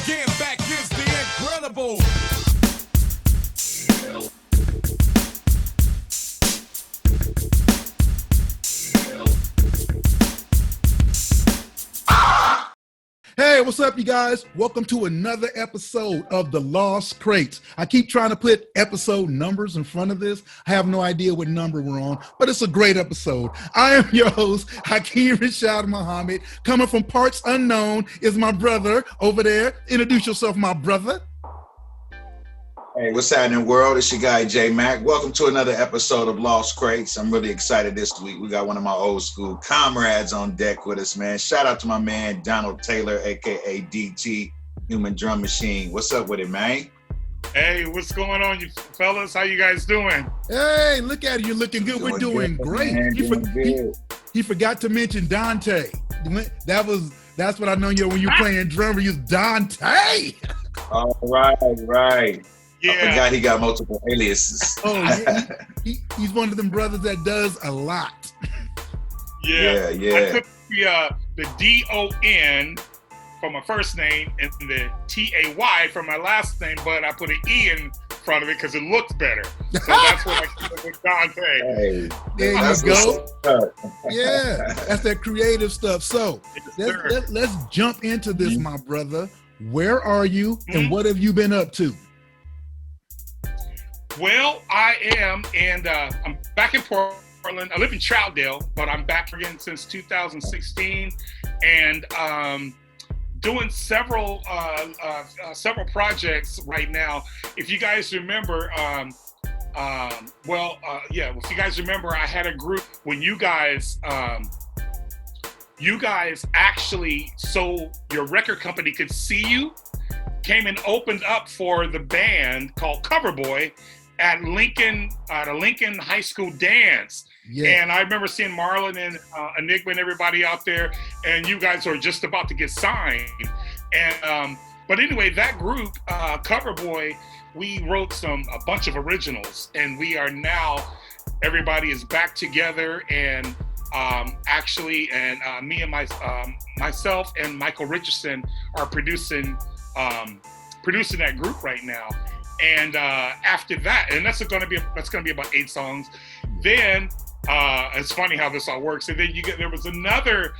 again, back is the incredible. Hey, what's up, you guys? Welcome to another episode of The Lost Crates. I keep trying to put episode numbers in front of this. I have no idea what number we're on, but it's a great episode. I am your host, Hakeem Rashad Muhammad. Coming from parts unknown is my brother over there. Introduce yourself, my brother. Hey, what's happening, world? It's your guy, J Mac. Welcome to another episode of Lost Crates. I'm really excited this week. We got one of my old school comrades on deck with us, man. Shout out to my man, Donald Taylor, a.k.a. DT, Human Drum Machine. What's up with it, man? Hey, what's going on, you fellas? How you guys doing? Hey, look at you. You're looking good. We're doing great. Man, He forgot to mention Dante. That's what I know you when you're playing drummer. You're Dante. All right. Yeah. I forgot he got multiple aliases. Oh, yeah. He's one of them brothers that does a lot. Yeah. Yeah. I took the D-O-N for my first name and the T-A-Y for my last name, but I put an E in front of it because it looks better. So that's what I came up with Dante. Hey, There you that's go. what's up. Yeah, that's that creative stuff. So Yes, let's jump into this, my brother. Where are you and what have you been up to? Well, I am, and I'm back in Portland. I live in Troutdale, but I'm back again since 2016, and doing several projects right now. If you guys remember, if you guys remember, I had a group when you guys actually, so your record company could see you, came and opened up for the band called Coverboy at Lincoln High School dance. Yeah. And I remember seeing Marlon and Enigma and everybody out there, and you guys are just about to get signed. And but anyway, that group, Coverboy, we wrote a bunch of originals, and we are now, everybody is back together, and me and myself and Michael Richardson are producing that group right now. And after that, and that's gonna be about 8 songs. Then it's funny how this all works. And then there was another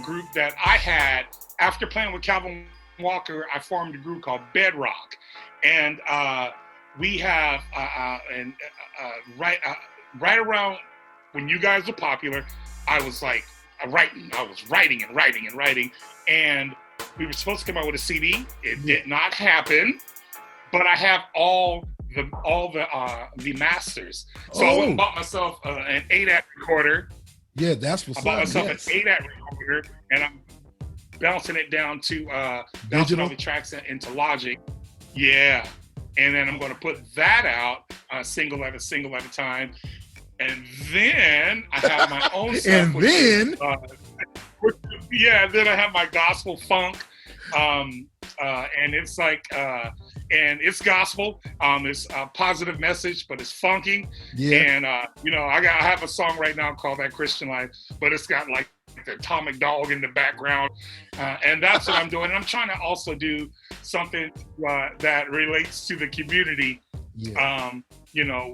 group that I had after playing with Calvin Walker. I formed a group called Bedrock, and we have right around when you guys were popular, I was writing, and we were supposed to come out with a CD. It did not happen. But I have all the masters. So I went and bought myself an 8-act recorder. Yeah, that's what's up. I bought myself yes. an 8-act recorder, and I'm bouncing it down to bouncing all the tracks into Logic. Yeah, and then I'm going to put that out single at a time, and then I have my own stuff. And then, then I have my gospel funk. And it's and it's gospel. It's a positive message, but it's funky. Yeah. And I have a song right now called That Christian Life, but it's got like the Atomic Dog in the background, and that's what I'm doing. And I'm trying to also do something that relates to the community. Yeah.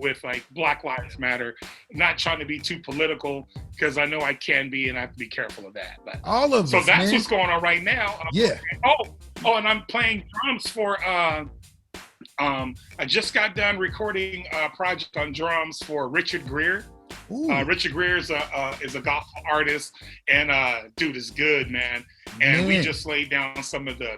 With like Black Lives Matter, not trying to be too political because I know I can be, and I have to be careful of that. But all of so us, that's man. what's going on right now. Yeah. And I'm playing drums for. I just got done recording a project on drums for Richard Greer. Richard Greer is a gospel artist, and dude is good, man. And we just laid down some of the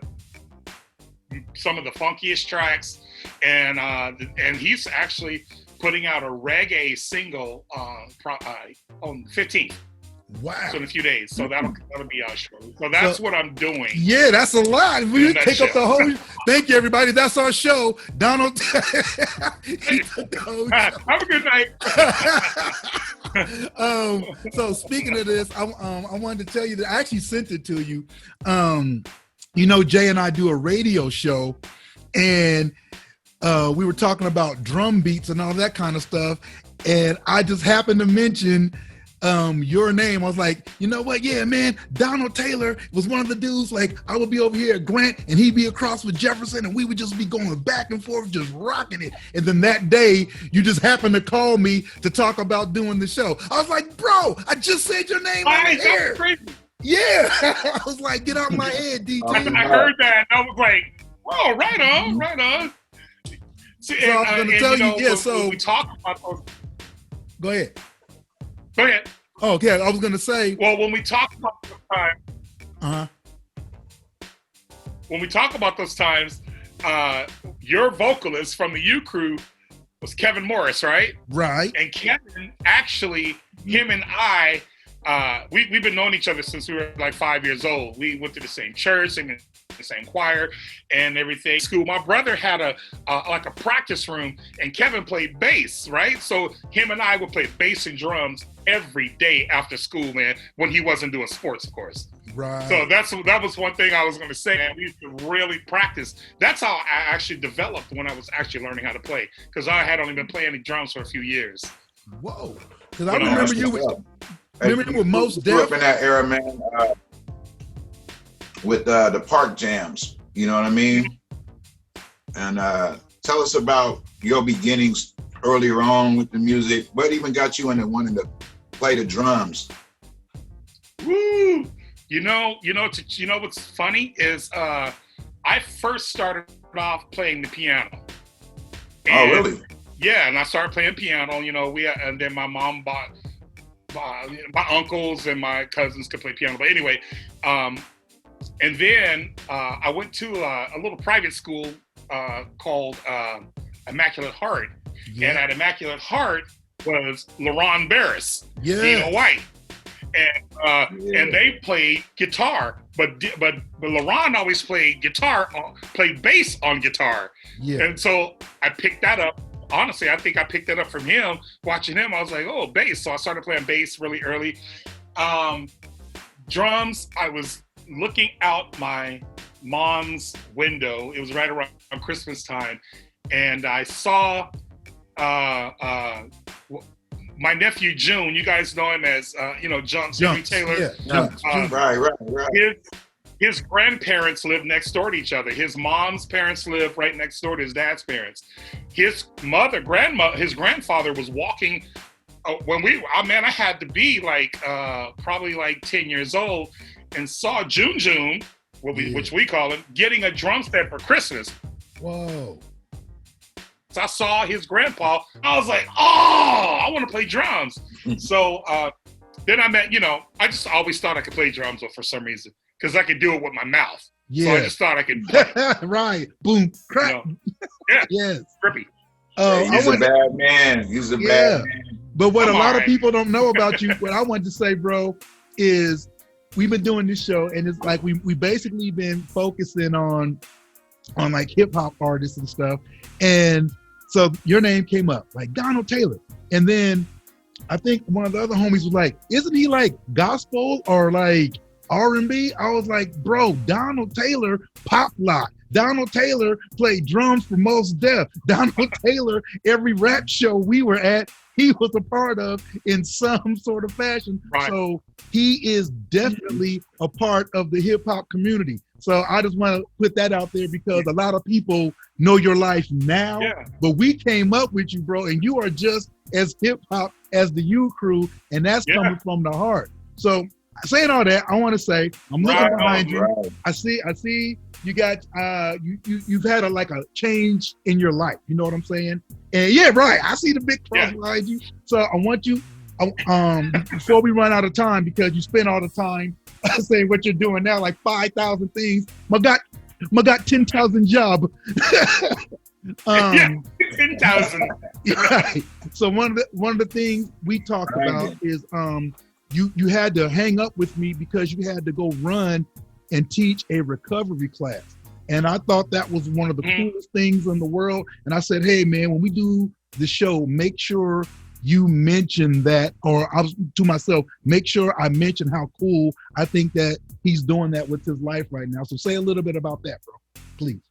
funkiest tracks, and he's actually putting out a reggae single on 15th. Wow. So in a few days. So that'll be out shortly. So that's what I'm doing. Yeah, that's a lot. We didn't take up the whole. Thank you, everybody. That's our show. Donald. Have a good night. So speaking of this, I wanted to tell you that I actually sent it to you. Jay and I do a radio show, and we were talking about drum beats and all that kind of stuff. And I just happened to mention your name. I was like, you know what? Yeah, man, Donald Taylor was one of the dudes. Like, I would be over here at Grant and he'd be across with Jefferson and we would just be going back and forth, just rocking it. And then that day, you just happened to call me to talk about doing the show. I was like, bro, I just said your name on the air. Crazy. Yeah. I was like, get out my head, DT. I heard that. And I was like, oh, right on, right on. See, So I was going to tell you, when we talk about those. Go ahead. Go ahead. Oh, okay. I was going to say. Well, when we talk about those times, when we talk about those times, your vocalist from the U Crew was Kevin Morris, right? Right. And Kevin, actually, him and I, we've been knowing each other since we were like 5 years old. We went to the same church and the same choir and everything. School. My brother had a practice room, and Kevin played bass, right? So him and I would play bass and drums every day after school, man. When he wasn't doing sports, of course. Right. So that was one thing I was going to say. Man, we used to really practice. That's how I actually developed when I was actually learning how to play, because I had only been playing the drums for a few years. Whoa. Because I remember you were most grew deaf. up in that era, man. With the park jams, you know what I mean? And tell us about your beginnings earlier on with the music. What even got you into wanting to play the drums? Woo! You know what's funny is I first started off playing the piano. Oh, really? Yeah, and I started playing piano. And then my mom bought my uncles and my cousins could play piano. But anyway, and then I went to a little private school called Immaculate Heart. Yeah. And at Immaculate Heart was LaRon Barris, Dino White. And they played guitar, but LaRon always played bass on guitar. Yeah. And so I picked that up. Honestly, I think I picked that up from him. Watching him, I was like, oh, bass. So I started playing bass really early. Drums, I was looking out my mom's window. It was right around Christmas time. And I saw my nephew, June. You guys know him as, Junks, Henry Taylor. Yeah. Right. His grandparents lived next door to each other. His mom's parents lived right next door to his dad's parents. His grandfather was walking I had to be probably like 10 years old, and saw June, which we call him, getting a drum set for Christmas. Whoa. So I saw his grandpa. I was like, oh, I want to play drums. So then I met, I just always thought I could play drums for some reason, because I could do it with my mouth. Yeah. So I just thought I could play. Right. Boom. Crack. Yeah. Yes. Trippy. He's a bad man. He's a bad man. But what a lot of people don't know about you, what I wanted to say, bro, is we've been doing this show, and it's like we basically been focusing on like hip hop artists and stuff. And so your name came up, like Donald Taylor. And then I think one of the other homies was like, isn't he like gospel or like R&B? I was like, bro, Donald Taylor, pop lock. Donald Taylor played drums for Mos Def. Donald Taylor, every rap show we were at, he was a part of in some sort of fashion. Right. So he is definitely a part of the hip hop community. So I just want to put that out there, because a lot of people know your life now, but we came up with you, bro, and you are just as hip hop as the U Crew, and that's coming from the heart. So saying all that, I want to say, I'm looking behind you. Right. I see you got you've had a change in your life. You know what I'm saying? And I see the big cross behind you. So I want you, before we run out of time, because you spend all the time saying what you're doing now, like 5,000 things. I got 10,000 job. 10,000. Right. So one of the things we talked about is you had to hang up with me because you had to go run and teach a recovery class. And I thought that was one of the coolest things in the world. And I said, hey man, when we do the show, make sure you mention that, or I was to myself, make sure I mention how cool I think that he's doing that with his life right now. So say a little bit about that, bro, please.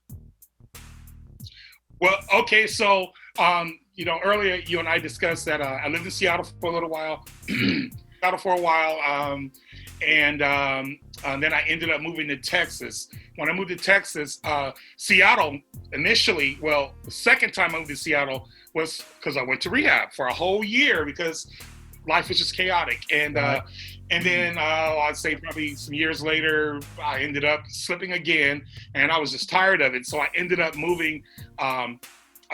Well, okay. So, earlier you and I discussed that I lived in Seattle for a little while. Seattle for a while, and then I ended up moving to Texas. When I moved to Texas, Seattle initially, well, the second time I moved to Seattle was because I went to rehab for a whole year because life was just chaotic. And then I'd say probably some years later, I ended up slipping again, and I was just tired of it. So I ended up moving.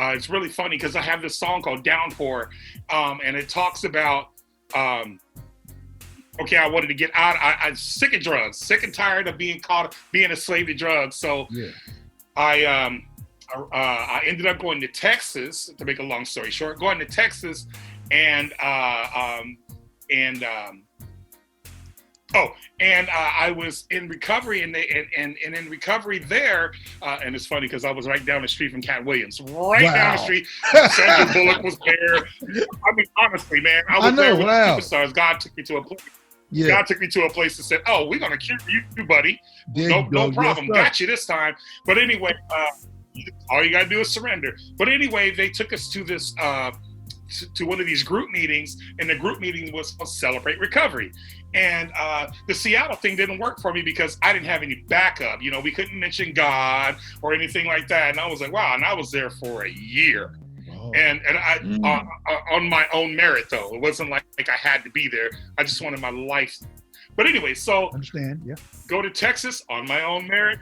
It's really funny because I have this song called Downpour, and it talks about, okay, I wanted to get out. I'm sick of drugs, sick and tired of being a slave to drugs. So I ended up going to Texas, to make a long story short, going to Texas, and I was in recovery, and in recovery there, and it's funny because I was right down the street from Cat Williams, down the street. Sandra Bullock was there. I mean, honestly, man, I was there with the superstars. God took me to a place. Yeah. God took me to a place and said, "Oh, we're gonna cure you, buddy. No problem. Got you this time." But anyway, all you gotta do is surrender. But anyway, they took us to this to one of these group meetings, and the group meeting was called Celebrate Recovery. And the Seattle thing didn't work for me because I didn't have any backup. You know, we couldn't mention God or anything like that. And I was like, wow. And I was there for a year. And I on my own merit, though. It wasn't like I had to be there. I just wanted my life. But anyway, so go to Texas on my own merit,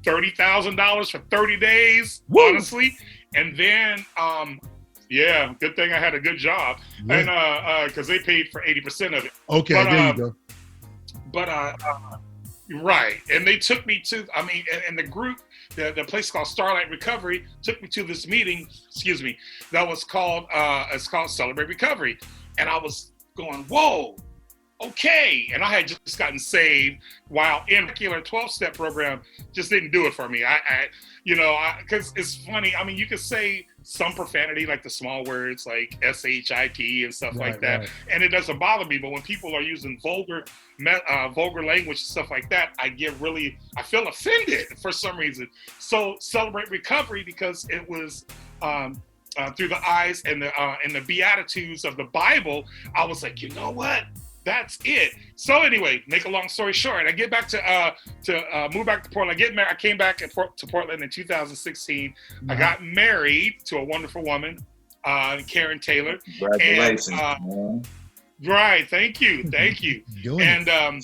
$30,000 for 30 days, honestly. And then, good thing I had a good job, and because they paid for 80% of it. Okay, but, there you go. But right, and they took me to, and the group, the place called Starlight Recovery took me to this meeting. Excuse me, that was called it's called Celebrate Recovery, and I was going, whoa. Okay, and I had just gotten saved while in a regular 12-step program just didn't do it for me. Because it's funny. I mean, you could say some profanity, like the small words like shit and stuff like that, right. And it doesn't bother me. But when people are using vulgar language and stuff like that, I feel offended for some reason. So Celebrate Recovery, because it was through the eyes and the Beatitudes of the Bible, I was like, you know what? That's it. So anyway, make a long story short, I get back to move back to Portland. I came back to Portland in 2016. I got married to a wonderful woman, Karen Taylor. Congratulations. Right. Thank you. And I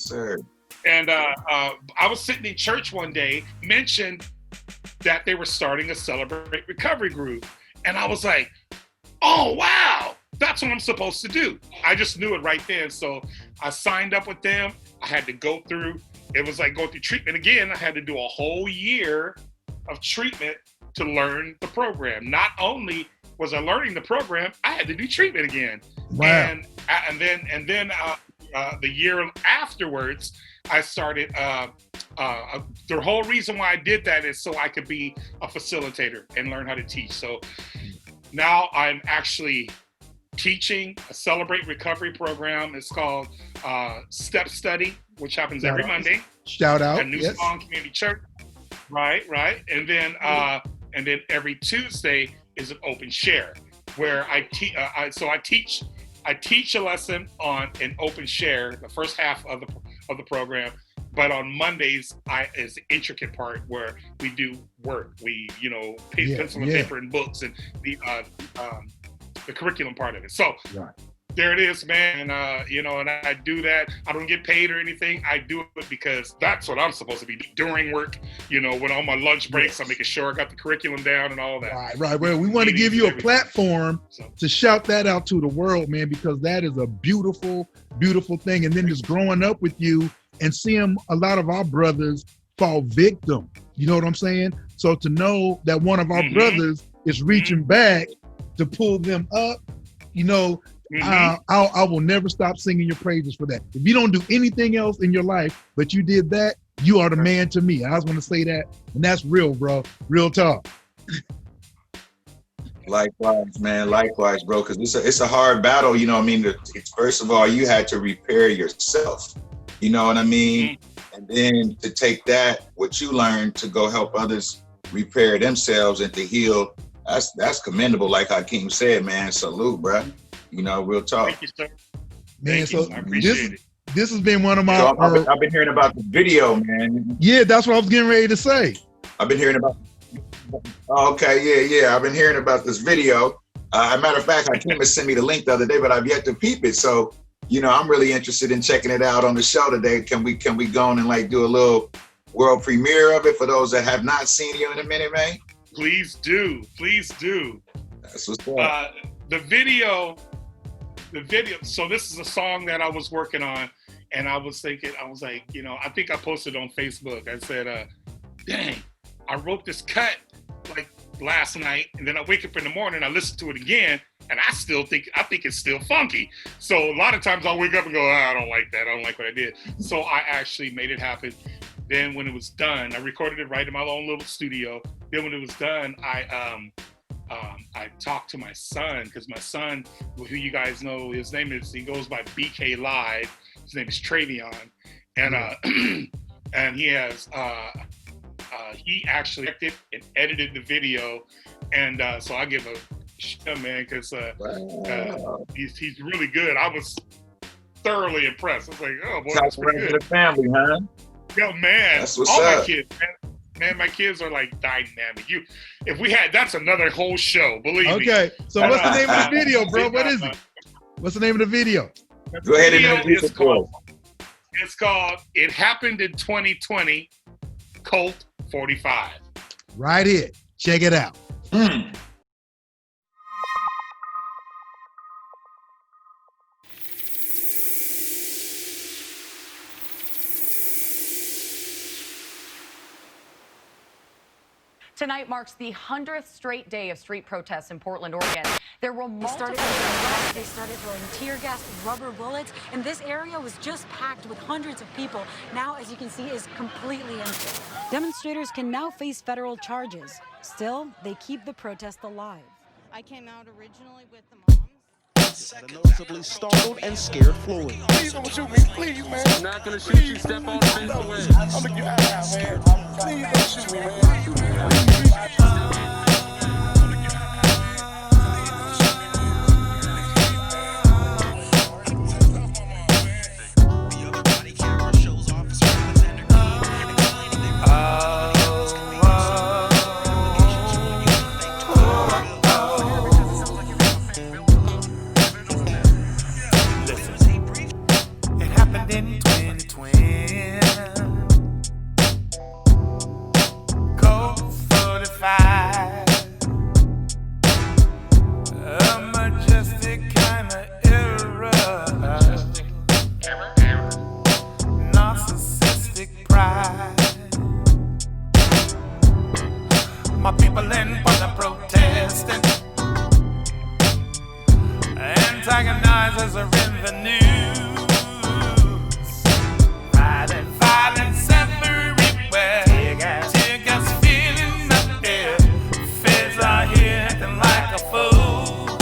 was sitting in church one day, mentioned that they were starting a Celebrate Recovery group, and I was like, oh wow. That's what I'm supposed to do. I just knew it right then. So I signed up with them. I had to go through, it was like going through treatment again. I had to do a whole year of treatment to learn the program. Not only was I learning the program, I had to do treatment again. Wow. And then the year afterwards, I started, the whole reason why I did that is so I could be a facilitator and learn how to teach. So now I'm actually teaching a Celebrate Recovery program. It's called Step Study, which happens every Monday. Shout out at New Spawn Community Church. Right. And then every Tuesday is an open share where I teach. I teach a lesson on an open share, the first half of the program. But on Mondays, is the intricate part where we do work. We, pencil and paper and books and the curriculum part of it. So there it is, man. And I do that. I don't get paid or anything. I do it because that's what I'm supposed to be during work. When on my lunch breaks, I'm making sure I got the curriculum down and all that. Right. Well, we want to give you a platform to shout that out to the world, man, because that is a beautiful, beautiful thing. And then just growing up with you and seeing a lot of our brothers fall victim. You know what I'm saying? So to know that one of our brothers is reaching back to pull them up, I will never stop singing your praises for that. If you don't do anything else in your life, but you did that, you are the man to me. I just want to say that, and that's real, bro. Real talk. Likewise, man. Likewise, bro. Because it's a hard battle. First of all, you had to repair yourself. You know what I mean? And then to take that, what you learned, to go help others repair themselves and to heal. That's commendable. Like Hakeem said, man. Salute, bro. Real talk. Thank you, sir. Man, Thank you. so I appreciate it. this has been one of my. So I've been hearing about the video, man. Yeah, that's what I was getting ready to say. I've been hearing about. Okay, yeah. I've been hearing about this video. As a matter of fact, Hakeem sent me the link the other day, but I've yet to peep it. So, I'm really interested in checking it out on the show today. Can we go on and like do a little world premiere of it for those that have not seen you in a minute, man? Please do. That's what's up. The video. So this is a song that I was working on, and I was thinking, I was like, I think I posted on Facebook. I said, dang, I wrote this cut like last night, and then I wake up in the morning, I listen to it again, and I think it's still funky. So a lot of times I'll wake up and go, I don't like that. I don't like what I did. So I actually made it happen. Then when it was done, I recorded it right in my own little studio. Then when it was done, I talked to my son, because my son, who you guys know, he goes by BK Live. His name is Travion, and and he has he actually directed and edited the video, and so I give a shit, man, because he's really good. I was thoroughly impressed. I was like, oh boy, that's pretty good. The family, huh? Yo, man, that's what's all up. My kids, man, my kids are like dynamic. That's another whole show, believe me. Okay, so what's the name of the video, bro? What is it? What's the name of the video? Go ahead and introduce it. It's called "It Happened in 2020." Colt 45. Right here. Check it out. Tonight marks the 100th straight day of street protests in Portland, Oregon. There were multiple... They started throwing tear gas, rubber bullets, and this area was just packed with hundreds of people. Now, as you can see, is completely empty. Demonstrators can now face federal charges. Still, they keep the protest alive. I came out originally with the moms. The noticeably startled and scared Floyd. Please don't shoot me, please, man. I'm not gonna shoot you. Step on the fence away. I'm gonna get out, man. Please don't shoot me, man. My people in Portland protesting. Antagonizers are in the news. Violence everywhere. Tear gas filling up here. Feds are here acting like a fool.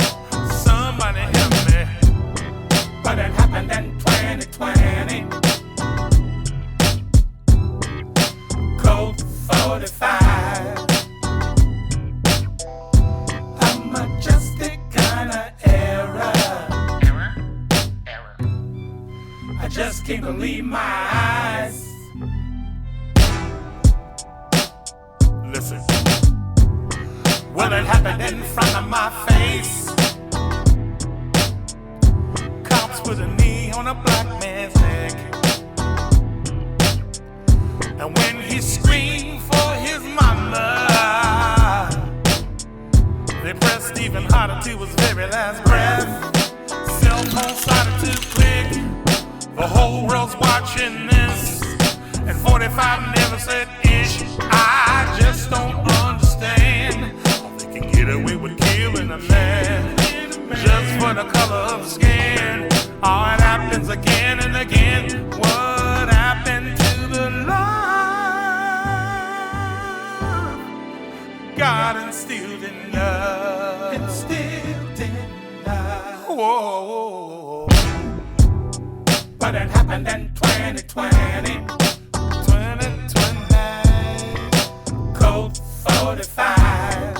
Somebody help me. But it happened in 2020. Colt 45. Just can't believe my eyes. Listen. Well, it happened in front of my face. Cops put a knee on a black man's neck. And when he screamed for his mama, they pressed even harder to his very last breath. Cell phone started to click. The whole world's watching this, and 45 never said ish. I just don't understand how they can get away with killing a man just for the color of skin. Oh, it happens again and again. What happened to the love God instilled in love? Instilled in love. Whoa. But it happened in 2020. 2020. Colt 45.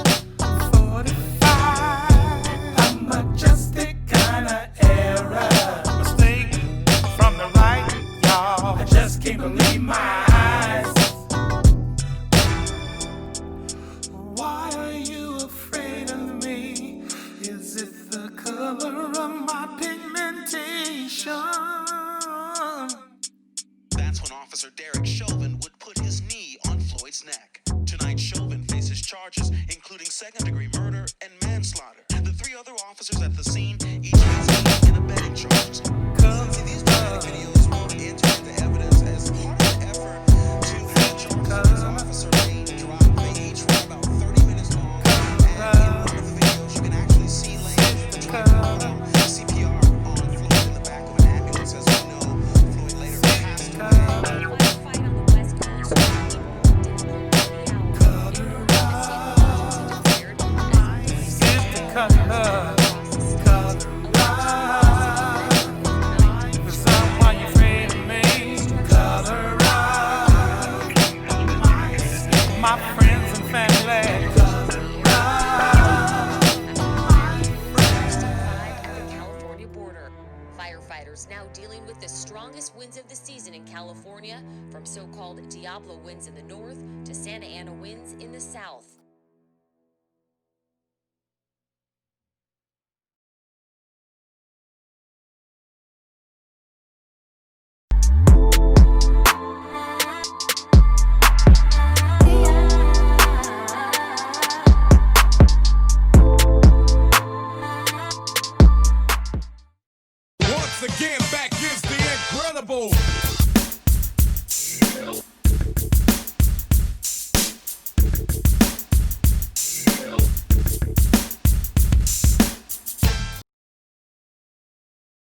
45. A majestic kind of era. Stay my eyes. Why are you afraid of me? Is it the color of my pigmentation? That's when Officer Derek Chauvin would put his knee on Floyd's neck. Tonight, Chauvin faces charges, including second-degree murder and manslaughter. The three other officers at the scene each face aiding and abetting charges. See, these dramatic videos were entered into evidence as part of an effort to have charges. This officer Lane dropped. They each were about 30 minutes long, and in one of the videos, you can actually see Lane trying to perform CPR on Floyd in the back of an ambulance. As we know, Floyd later passed away. Fight on the West Coast. My friends and family. The California border. Firefighters now dealing with the strongest winds of the season in California, from so-called Diablo winds in the north to Santa Ana winds in the south. Once again, back is the incredible.